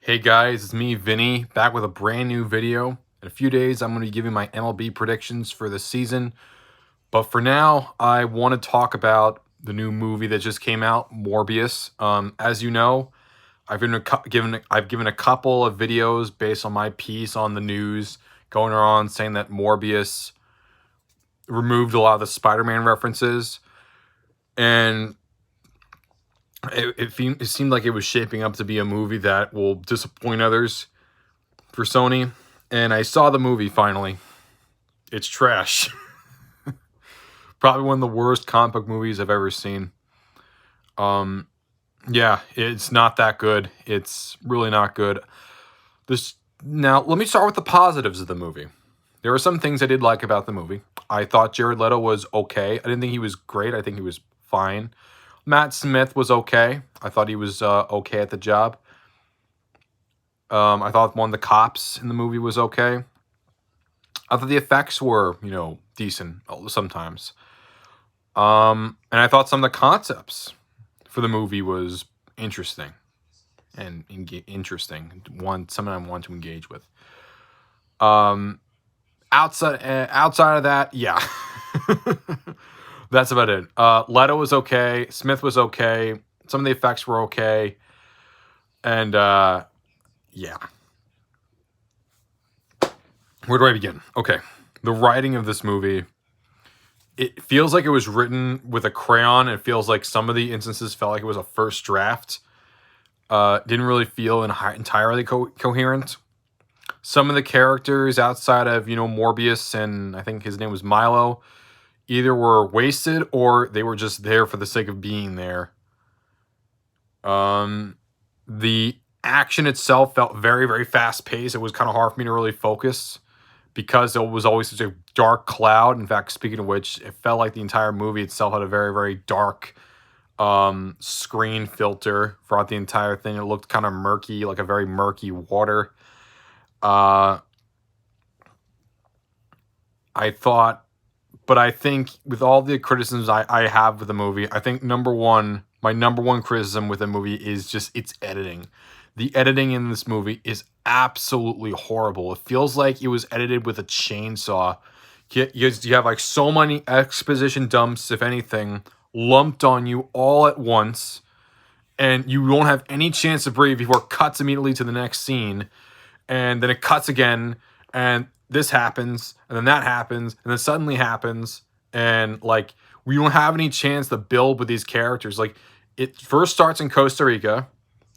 Hey guys, it's me, Vinny, back with a brand new video. In a few days, I'm going to be giving my MLB predictions for the season. But for now, I want to talk about the new movie that just came out, Morbius. As you know, I've given a couple of videos based on my piece on the news going on saying that Morbius removed a lot of the Spider-Man references, and it seemed like it was shaping up to be a movie that will disappoint others for Sony. And I saw the movie finally. It's trash. Probably one of the worst comic book movies I've ever seen. Yeah, it's not that good. It's really not good. Now, let me start with the positives of the movie. There are some things I did like about the movie. I thought Jared Leto was okay. I didn't think he was great. I think he was fine. Matt Smith was okay. I thought he was okay at the job. I thought one of the cops in the movie was okay. I thought the effects were, decent sometimes. And I thought some of the concepts for the movie was interesting. And something I want to engage with. Outside of that, yeah. That's about it. Leto was okay. Smith was okay. Some of the effects were okay. And, yeah. Where do I begin? Okay. The writing of this movie, it feels like it was written with a crayon. It feels like some of the instances felt like it was a first draft. Didn't really feel entirely coherent. Some of the characters outside of, Morbius and I think his name was Milo, either were wasted or they were just there for the sake of being there. The action itself felt very, very fast paced. It was kind of hard for me to really focus because it was always such a dark cloud. In fact, speaking of which, it felt like the entire movie itself had a very, very dark screen filter throughout the entire thing. It looked kind of murky, like a very murky water. I think with all the criticisms I have with the movie, I think my number one criticism with the movie is just its editing. The editing in this movie is absolutely horrible. It feels like it was edited with a chainsaw. You have like so many exposition dumps, if anything, lumped on you all at once, and you won't have any chance to breathe before it cuts immediately to the next scene, and then it cuts again, and this happens, and then that happens, and then suddenly happens, and like we don't have any chance to build with these characters. Like it first starts in Costa Rica,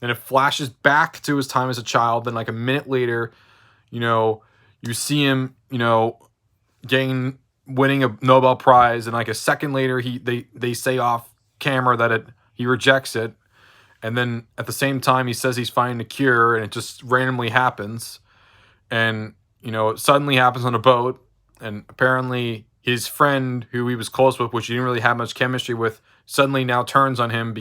and it flashes back to his time as a child. Then like a minute later, you see him, winning a Nobel Prize, and like a second later, they say off camera that he rejects it, and then at the same time he says he's finding a cure, and it just randomly happens, and it suddenly happens on a boat, and apparently his friend who he was close with, which he didn't really have much chemistry with, suddenly now turns on him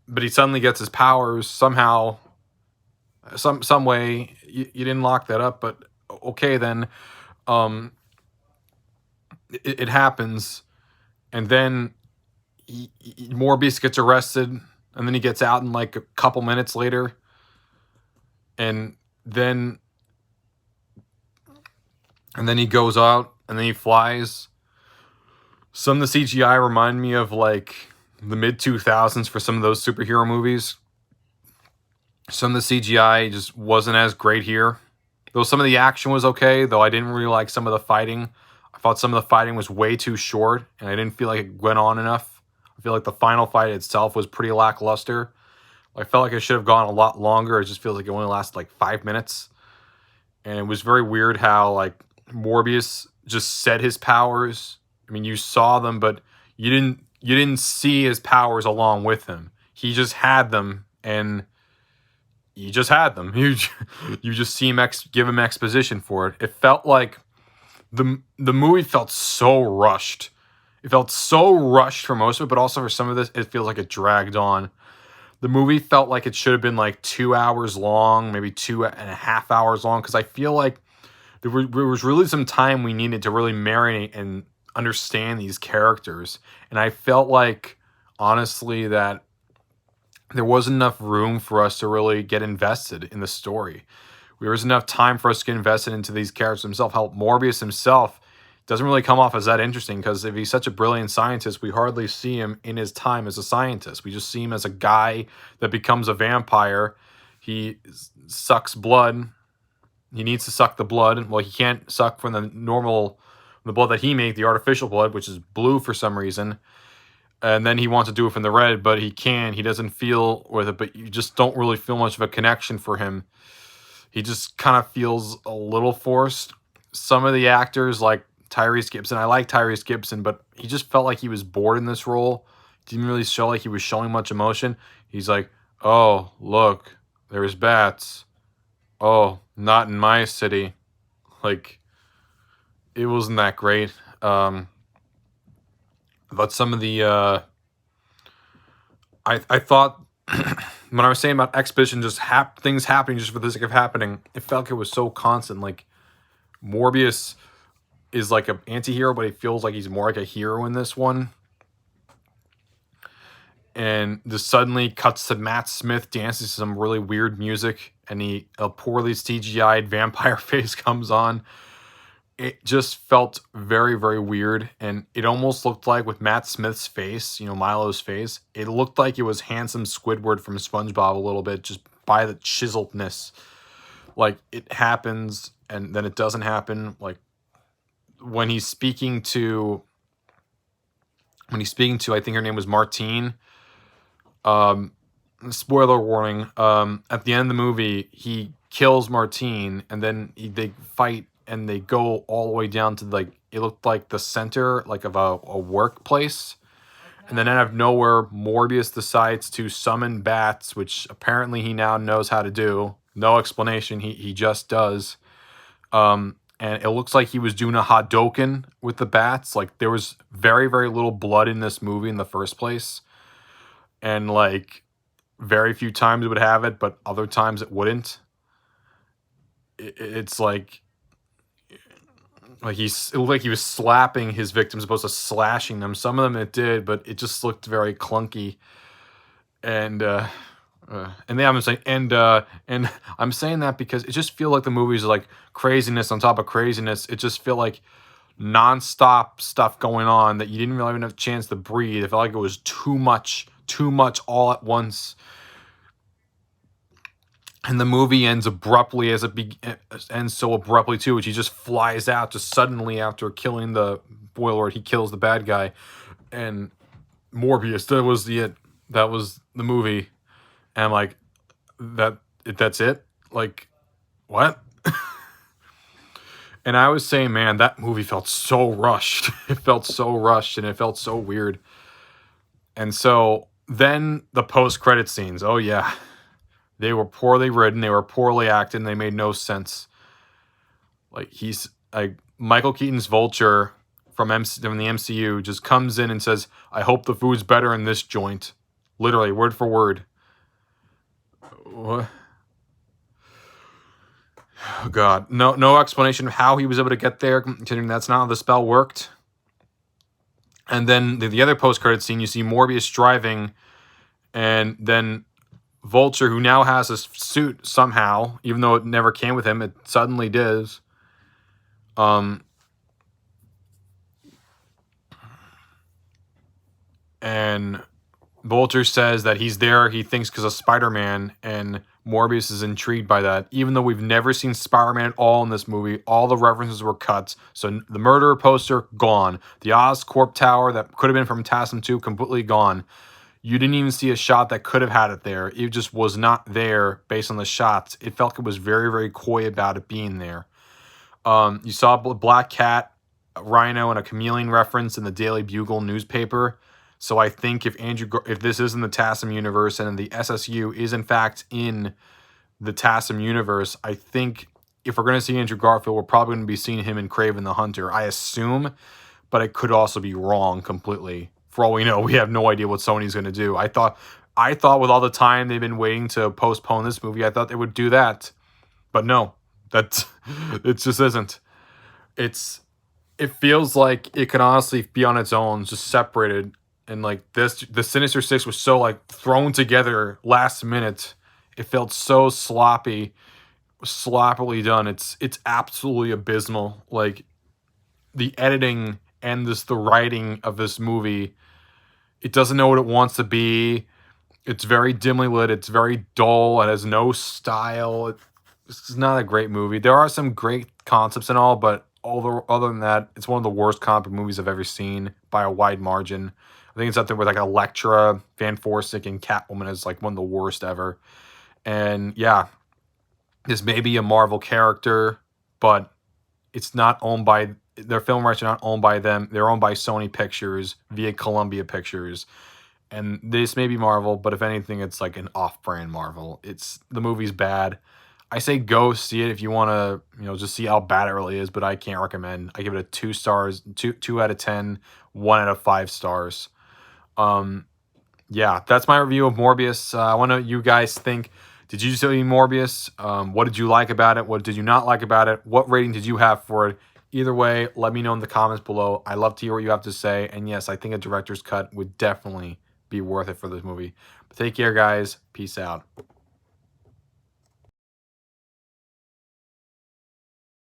but he suddenly gets his powers somehow, some way. You didn't lock that up, but okay then. It happens, and then Morbius gets arrested, and then he gets out in like a couple minutes later, and then he goes out, and then he flies. Some of the CGI remind me of like the mid-2000s for some of those superhero movies. Some of the CGI just wasn't as great here. Though some of the action was okay, though I didn't really like some of the fighting. I thought some of the fighting was way too short, and I didn't feel like it went on enough. I feel like the final fight itself was pretty lackluster. I felt like it should have gone a lot longer. It just feels like it only lasted like 5 minutes. And it was very weird how like Morbius just said his powers. I mean, you saw them, but you didn't see his powers along with him. He just had them, and you just had them. You just see him give him exposition for it. It felt like the movie felt so rushed. It felt so rushed for most of it, but also for some of this, it feels like it dragged on. The movie felt like it should have been like 2 hours long, maybe 2.5 hours long, because I feel like there was really some time we needed to really marinate and understand these characters. And I felt like, honestly, that there wasn't enough room for us to really get invested in the story. There was enough time for us to get invested into these characters themselves. How Morbius himself doesn't really come off as that interesting, because if he's such a brilliant scientist, we hardly see him in his time as a scientist. We just see him as a guy that becomes a vampire. He sucks blood. He needs to suck the blood. Well, he can't suck from the blood that he made, the artificial blood, which is blue for some reason. And then he wants to do it from the red, but he can't. He doesn't feel with it, but you just don't really feel much of a connection for him. He just kind of feels a little forced. Some of the actors, like Tyrese Gibson, I like Tyrese Gibson, but he just felt like he was bored in this role. Didn't really show like he was showing much emotion. He's like, oh, look, there's bats. Oh, not in my city. Like, it wasn't that great. But some of the, I thought, when I was saying about exposition, just things happening just for the sake of happening, it felt like it was so constant. Like, Morbius is like an anti-hero, but he feels like he's more like a hero in this one. And just suddenly cuts to Matt Smith dancing to some really weird music, and a poorly CGI'd vampire face comes on. It just felt very, very weird, and it almost looked like, with Matt Smith's face, Milo's face, it looked like it was handsome Squidward from SpongeBob a little bit, just by the chiseledness. Like, it happens, and then it doesn't happen. Like, when he's speaking to, I think her name was Martine. Spoiler warning. At the end of the movie, he kills Martine, and then they fight, and they go all the way down to, like, it looked like the center, like, of a workplace. And then out of nowhere, Morbius decides to summon bats, which apparently he now knows how to do. No explanation. He just does. And it looks like he was doing a Hadoken with the bats. Like, there was very, very little blood in this movie in the first place. And, like, very few times it would have it, but other times it wouldn't. It's like it looked like he was slapping his victims, opposed to slashing them. Some of them it did, but it just looked very clunky. And they haven't saying, and I'm saying that because it just feels like the movies are like craziness on top of craziness. It just felt like nonstop stuff going on that you didn't really even have a chance to breathe. It felt like it was too much all at once. And the movie ends abruptly, as it ends so abruptly too, which he just flies out just suddenly after killing the Boilord. He kills the bad guy, and Morbius. That was the movie. And I'm like, that's it? Like, what? And I was saying, man, that movie felt so rushed. It felt so rushed, and it felt so weird. And so then the post-credit scenes. Oh yeah. They were poorly written. They were poorly acted. And they made no sense. Like, he's like Michael Keaton's Vulture from the MCU just comes in and says, "I hope the food's better in this joint." Literally, word for word. What? Oh God, no explanation of how he was able to get there, considering that's not how the spell worked. And then the other post-credit scene, you see Morbius driving, and then Vulture, who now has a suit somehow, even though it never came with him, it suddenly does. And Vulture says that he's there, he thinks, because of Spider-Man, and Morbius is intrigued by that. Even though we've never seen Spider-Man at all in this movie, all the references were cut. So the murderer poster, gone. The Oscorp Tower that could have been from TASM 2, completely gone. You didn't even see a shot that could have had it there. It just was not there based on the shots. It felt like it was very, very coy about it being there. You saw a Black Cat, a Rhino, and a Chameleon reference in the Daily Bugle newspaper. So I think if this is in the TASM universe and the SSU is in fact in the TASM universe, I think if we're going to see Andrew Garfield, we're probably going to be seeing him in Kraven the Hunter. I assume, but it could also be wrong completely. For all we know, we have no idea what Sony's going to do. I thought with all the time they've been waiting to postpone this movie, I thought they would do that. But no, it just isn't. It feels like it can honestly be on its own, just separated. And like the Sinister Six was so like thrown together last minute. It felt so sloppily done. It's absolutely abysmal. Like the editing and the writing of this movie, it doesn't know what it wants to be. It's very dimly lit. It's very dull. It has no style. It's not a great movie. There are some great concepts and all, but other than that, it's one of the worst comic book movies I've ever seen by a wide margin. I think it's up there with like Elektra, Van Forstic, and Catwoman as like one of the worst ever. And yeah, this may be a Marvel character, but it's not owned by their film rights are not owned by them. They're owned by Sony Pictures via Columbia Pictures. And this may be Marvel, but if anything, it's like an off-brand Marvel. The movie's bad. I say go see it if you want to, just see how bad it really is, but I can't recommend. I give it a 2 stars, 2 out of 10, 1 out of 5 stars. Yeah, that's my review of Morbius. I want to know you guys think. Did you see Morbius? What did you like about it? What did you not like about it? What rating did you have for it? Either way, let me know in the comments below. I love to hear what you have to say. And yes, I think a director's cut would definitely be worth it for this movie. But take care, guys. Peace out.